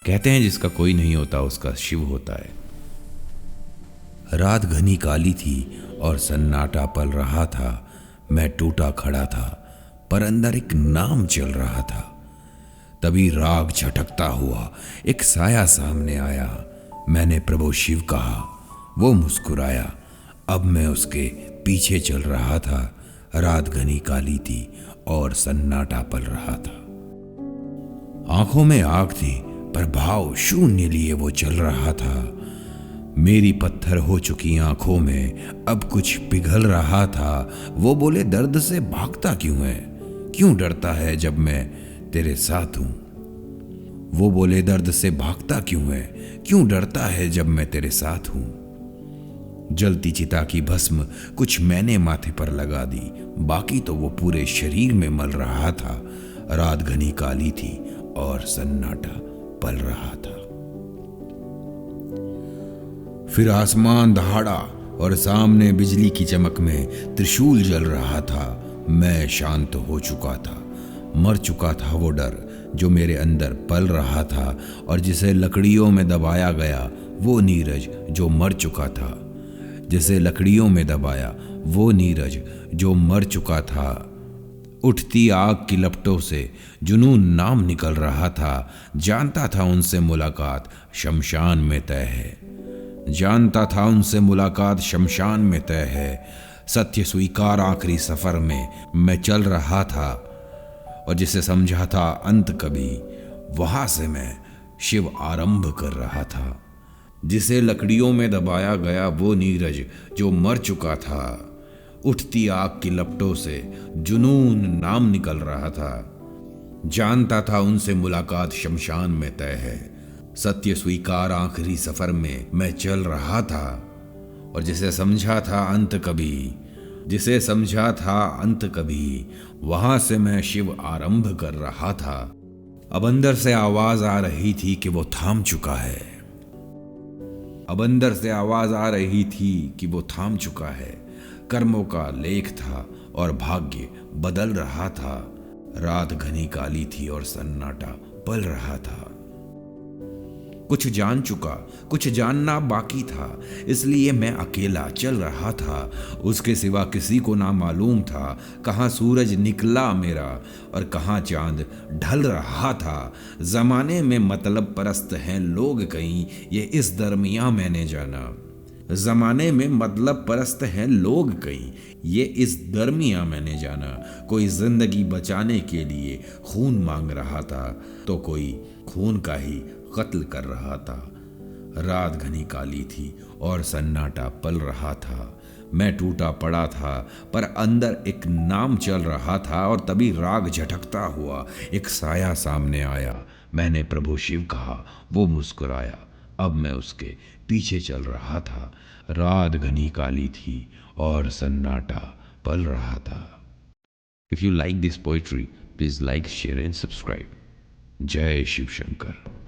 कहते हैं जिसका कोई नहीं होता उसका शिव होता है। रात घनी काली थी और सन्नाटा पल रहा था। मैं टूटा खड़ा था पर अंदर एक नाम चल रहा था। तभी राग झटकता हुआ एक साया सामने आया। मैंने प्रभु शिव कहा, वो मुस्कुराया। अब मैं उसके पीछे चल रहा था। रात घनी काली थी और सन्नाटा पल रहा था। आंखों में आग थी पर भाव शून्य लिए वो चल रहा था। मेरी पत्थर हो चुकी आंखों में अब कुछ पिघल रहा था। वो बोले, दर्द से भागता क्यों है, क्यों डरता है जब मैं तेरे साथ हूं। वो बोले, दर्द से भागता क्यों है, क्यों डरता है जब मैं तेरे साथ हूं। जलती चिता की भस्म कुछ मैंने माथे पर लगा दी, बाकी तो वो पूरे शरीर में मल रहा था। रात घनी काली थी और सन्नाटा पल रहा था। फिर आसमान दहाड़ा और सामने बिजली की चमक में त्रिशूल जल रहा था। मैं शांत हो चुका था। मर चुका था वो डर जो मेरे अंदर पल रहा था, और जिसे लकड़ियों में दबाया गया वो नीरज जो मर चुका था। जिसे लकड़ियों में दबाया वो नीरज जो मर चुका था। उठती आग की लपटों से जुनून नाम निकल रहा था। जानता था उनसे मुलाकात शमशान में तय है। जानता था उनसे मुलाकात शमशान में तय है। सत्य स्वीकार आखिरी सफर में मैं चल रहा था, और जिसे समझा था अंत कभी, वहां से मैं शिव आरंभ कर रहा था। जिसे लकड़ियों में दबाया गया वो नीरज जो मर चुका था। उठती आग की लपटों से जुनून नाम निकल रहा था। जानता था उनसे मुलाकात शमशान में तय है। सत्य स्वीकार आखिरी सफर में मैं चल रहा था, और जिसे समझा था अंत कभी, जिसे समझा था अंत कभी, वहां से मैं शिव आरंभ कर रहा था। अब अंदर से आवाज आ रही थी कि वो थाम चुका है। अब अंदर से आवाज आ रही थी कि वो थाम चुका है। कर्मों का लेख था और भाग्य बदल रहा था। रात घनी काली थी और सन्नाटा पल रहा था। कुछ जान चुका, कुछ जानना बाकी था, इसलिए मैं अकेला चल रहा था। उसके सिवा किसी को ना मालूम था कहाँ सूरज निकला मेरा और कहाँ चांद ढल रहा था। जमाने में मतलब परस्त हैं लोग कहीं, ये इस दरमियां मैंने जाना। जमाने में मतलब परस्त हैं लोग कहीं, ये इस दरमियां मैंने जाना। कोई जिंदगी बचाने के लिए खून मांग रहा था, तो कोई खून का ही कत्ल कर रहा था। रात घनी काली थी और सन्नाटा पल रहा था। मैं टूटा पड़ा था पर अंदर एक नाम चल रहा था, और तभी राग झटकता हुआ एक साया सामने आया। मैंने प्रभु शिव कहा, वो मुस्कुराया। अब मैं उसके पीछे चल रहा था। रात घनी काली थी और सन्नाटा पल रहा था। If you like this poetry, please like, share and subscribe. जय शिव शंकर।